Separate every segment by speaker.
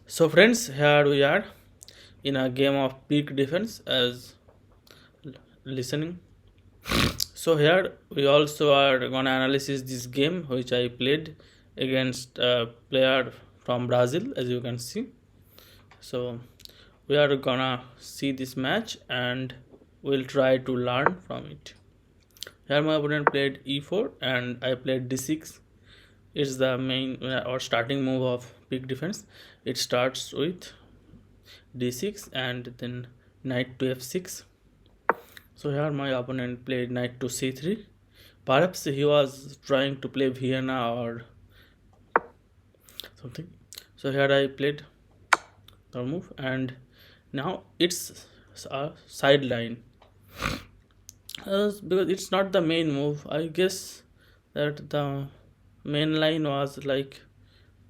Speaker 1: So friends, here we are in a game of peak defense as listening. So here we also are gonna analyze this game which I played against a player from Brazil, as you can see. So we are gonna see this match and we'll try to learn from it. Here my opponent played e4 and I played d6. It's the main or starting move of peak defense. It starts with d6 and then knight to f6. So here my opponent played knight to c3. Perhaps he was trying to play Vienna or something. So here I played the move and now it's a sideline. Because it's not the main move. I guess that the main line was like,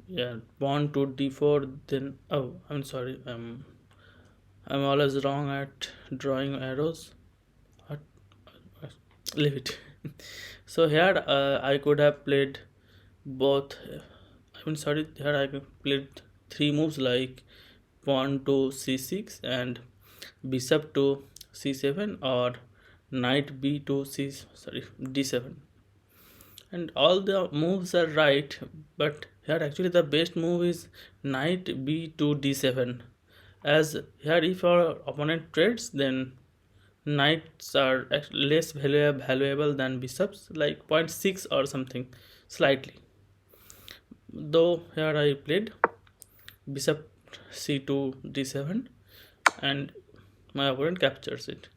Speaker 1: yeah, pawn to d4, then I'm sorry, I'm always wrong at drawing arrows. What? Leave it. So here I could have played both. I'm sorry, here I played three moves like pawn to c6 and bishop to c7 or knight b to d7, and all the moves are right, but here actually the best move is knight b to d7, as here if our opponent trades then knights are less valuable than bishops, like zero point 0.6 or something, slightly. Though here I played bishop c2 d7 and my opponent captures it,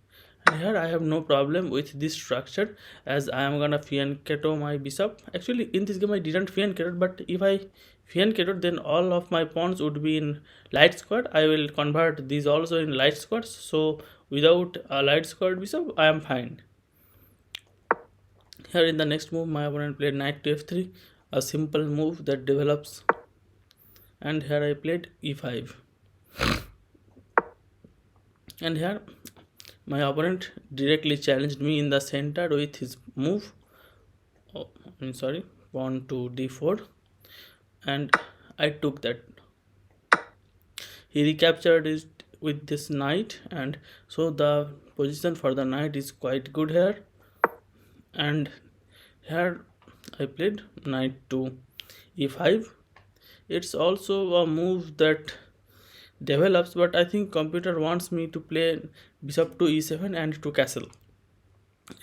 Speaker 1: and here I have no problem with this structure as I am gonna fianchetto my bishop. Actually in this game I didn't fianchetto, but if I fianchetto then all of my pawns would be in light squared. I will convert these also in light squares, so without a light squared bishop I am fine. Here in the next move my opponent played knight to f3, a simple move that develops, and here I played e5, and here my opponent directly challenged me in the center with his move, I'm sorry, pawn to d4, and I took that. He recaptured it with this knight, and so the position for the knight is quite good here. And here I played knight to e5. It's also a move that develops, but I think computer wants me to play bishop to e7 and to castle,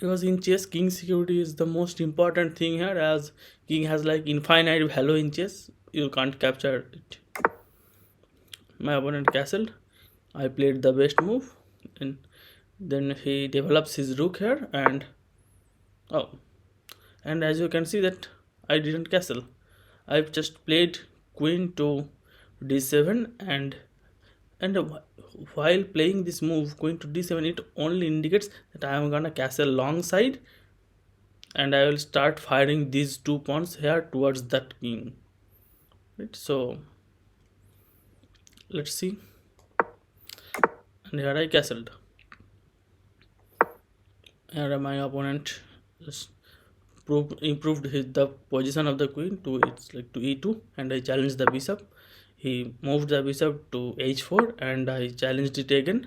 Speaker 1: because in chess king security is the most important thing here, as king has like infinite value in chess, you can't capture it. My opponent castled, I played the best move, and then he develops his rook here, and and as you can see that I didn't castle. I've just played queen to d7, and while playing this move queen to d7, it only indicates that I am gonna castle long side, and I will start firing these two pawns here towards that king, right? So let's see, and here I castled. Here my opponent just improved the position of the queen to to e2, and I challenged the bishop. He moved the bishop to h4 and I challenged it again,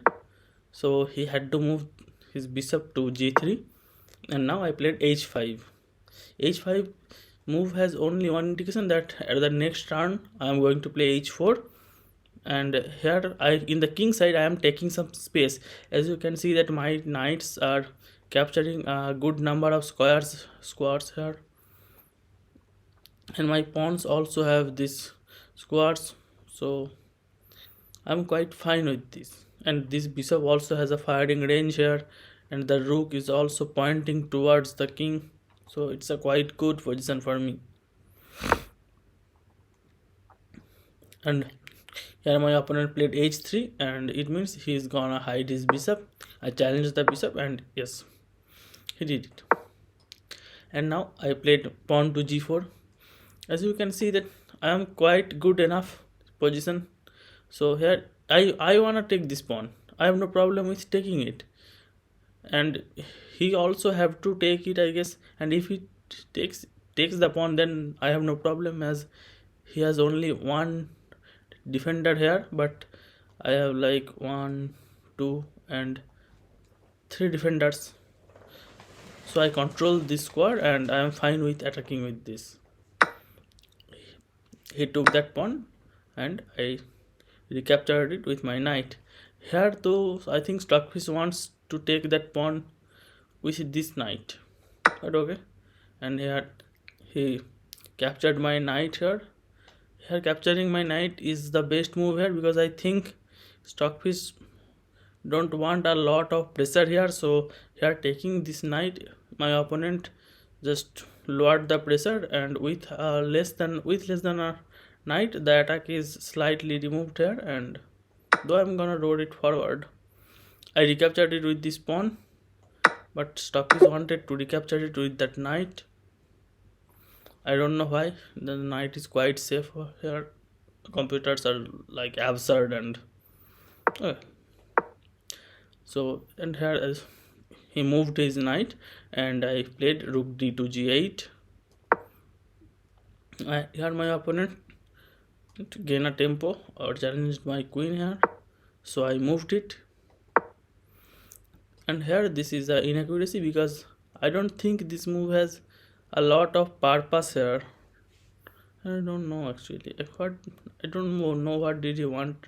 Speaker 1: so he had to move his bishop to g3, and now I played h5. h5 move has only one indication, that at the next turn I am going to play h4, and here in the king side I am taking some space. As you can see that my knights are capturing a good number of squares here, and my pawns also have these squares, so I'm quite fine with this. And this bishop also has a firing range here, and the rook is also pointing towards the king, so it's a quite good position for me. And here my opponent played h3, and it means he is gonna hide his bishop. I challenged the bishop, and yes, he did it. And now I played pawn to g4. As you can see that I am quite good enough position, so here I wanna take this pawn. I have no problem with taking it, and he also have to take it, I guess. And if he takes the pawn, then I have no problem, as he has only one defender here, but I have like 1, 2 and 3 defenders, so I control this square and I am fine with attacking with this. He took that pawn and I recaptured it with my knight. Here though, I think Stockfish wants to take that pawn with this knight, but okay. And here he captured my knight here. Here capturing my knight is the best move here, because I think Stockfish don't want a lot of pressure here, so here taking this knight, my opponent just lowered the pressure, and with less than a knight, the attack is slightly removed here. And though I'm gonna roll it forward, I recaptured it with this pawn, but Stockfish wanted to recapture it with that knight. I don't know why. The knight is quite safe here. Computers are like absurd. And so, and here he moved his knight and I played rook d to g8. Here my opponent to gain a tempo or challenged my queen here, so I moved it. And here this is an inaccuracy, because I don't think this move has a lot of purpose here. I don't know actually. I don't know what did he want.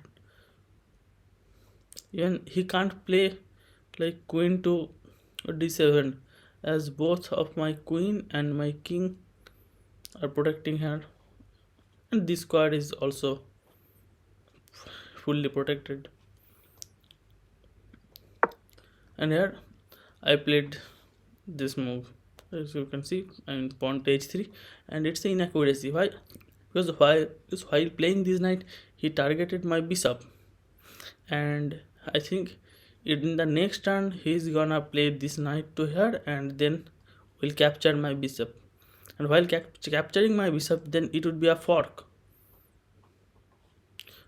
Speaker 1: Even he can't play like queen to d7, as both of my queen and my king are protecting her, and this square is also fully protected. And here I played this move, as you can see, I'm pawn to h3, and it's an inaccuracy. Why? Because while playing this knight, he targeted my bishop, and I think in the next turn he's gonna play this knight to here and then will capture my bishop. And while capturing my bishop, then it would be a fork.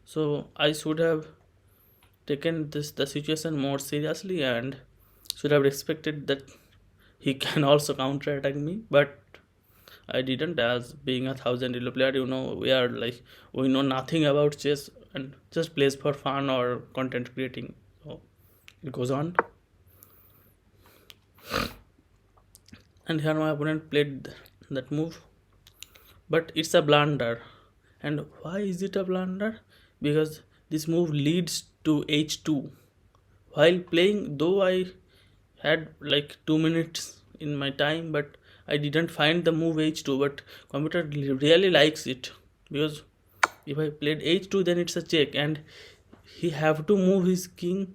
Speaker 1: So I should have taken the situation more seriously and should have expected that he can also counter attack me, but I didn't. As being a 1000 elo player, we know nothing about chess and just plays for fun or content creating. So it goes on. And here my opponent played that move, but it's a blunder. And why is it a blunder? Because this move leads to h2. While playing, though I had like 2 minutes in my time, but I didn't find the move h2, but computer really likes it, because if I played h2, then it's a check, and he have to move his king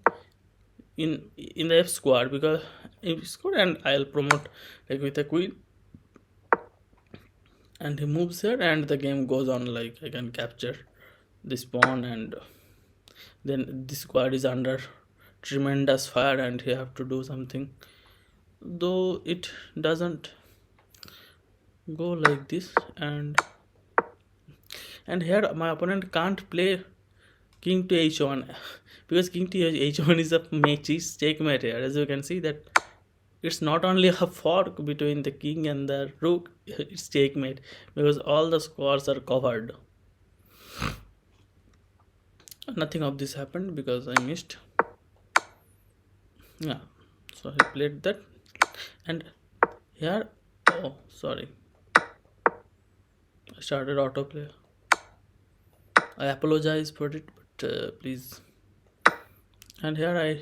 Speaker 1: in the f square, because f square, and I'll promote like with a queen, and he moves here and the game goes on. Like I can capture this pawn, and then this square is under tremendous fire and he have to do something, though it doesn't go like this. And here my opponent can't play king to h1, because king to h1 is a checkmate here. As you can see that it's not only a fork between the king and the rook, it's checkmate, because all the squares are covered. Nothing of this happened because I missed. Yeah, so I played that. And here, oh sorry, I started autoplay. I apologize for it, but please. And here I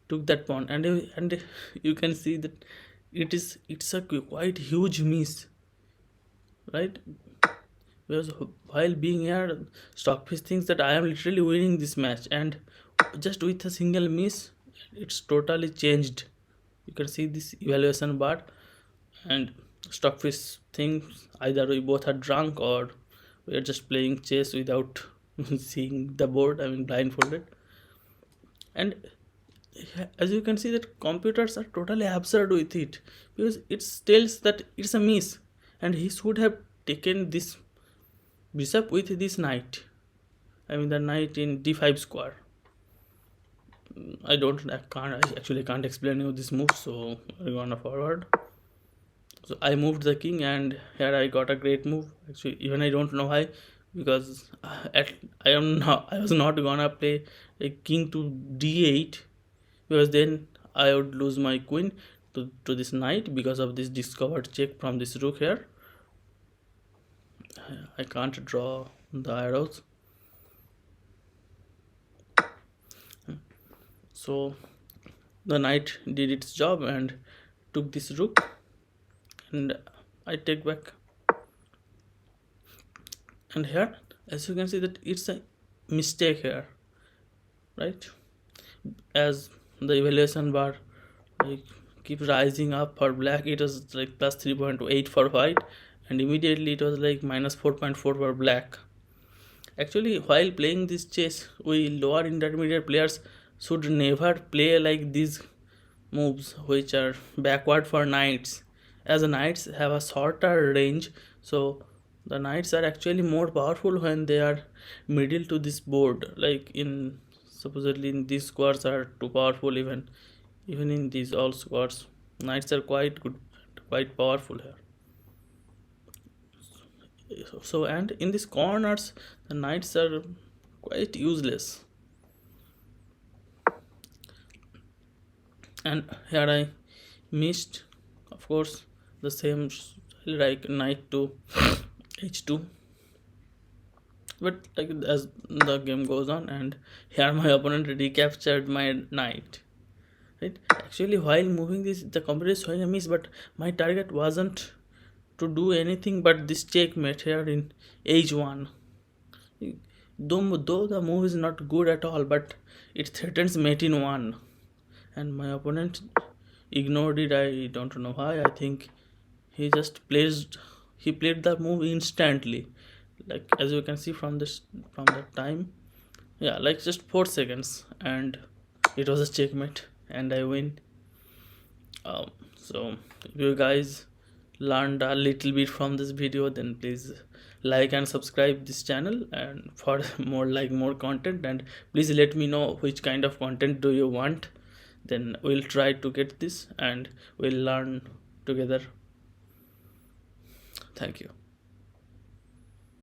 Speaker 1: took that pawn, and you can see that it's a quite huge miss, right? Because while being here, Stockfish thinks that I am literally winning this match, and just with a single miss, it's totally changed. You can see this evaluation bar, and Stockfish thinks either we both are drunk or we are just playing chess without seeing the board. I mean, blindfolded. And as you can see that computers are totally absurd with it, because it tells that it's a miss, and he should have taken this bishop with this knight. I mean the knight in d5 square. I can't explain you this move, so we're gonna forward. So I moved the king, and here I got a great move. Actually, even I don't know why, because I was not gonna play a king to d8, because then I would lose my queen to this knight because of this discovered check from this rook here. I can't draw the arrows. So the knight did its job and took this rook, and I take back. And here, as you can see, that it's a mistake here, right? As the evaluation bar like keep rising up for black, it was like plus 3.8 for white, and immediately it was like minus 4.4 for black. Actually, while playing this chess, we lower intermediate players should never play like these moves which are backward for knights, as the knights have a shorter range. So the knights are actually more powerful when they are middle to this board, like in supposedly in these squares are too powerful, even in these all squares knights are quite good, quite powerful here. So and in these corners the knights are quite useless, and here I missed, of course, the same like knight to h2. But like as the game goes on, and here my opponent recaptured my knight, right? Actually, while moving this, the computer is showing a miss, but my target wasn't to do anything but this checkmate here in h1. Though the move is not good at all, but it threatens mate in 1, and my opponent ignored it. I don't know why. I think he played the move instantly, like as you can see from this, from the time, yeah, like just 4 seconds, and it was a checkmate and I win. So if you guys learned a little bit from this video, then please like and subscribe this channel and for more content, and please let me know which kind of content do you want, then we'll try to get this and we'll learn together. Thank you.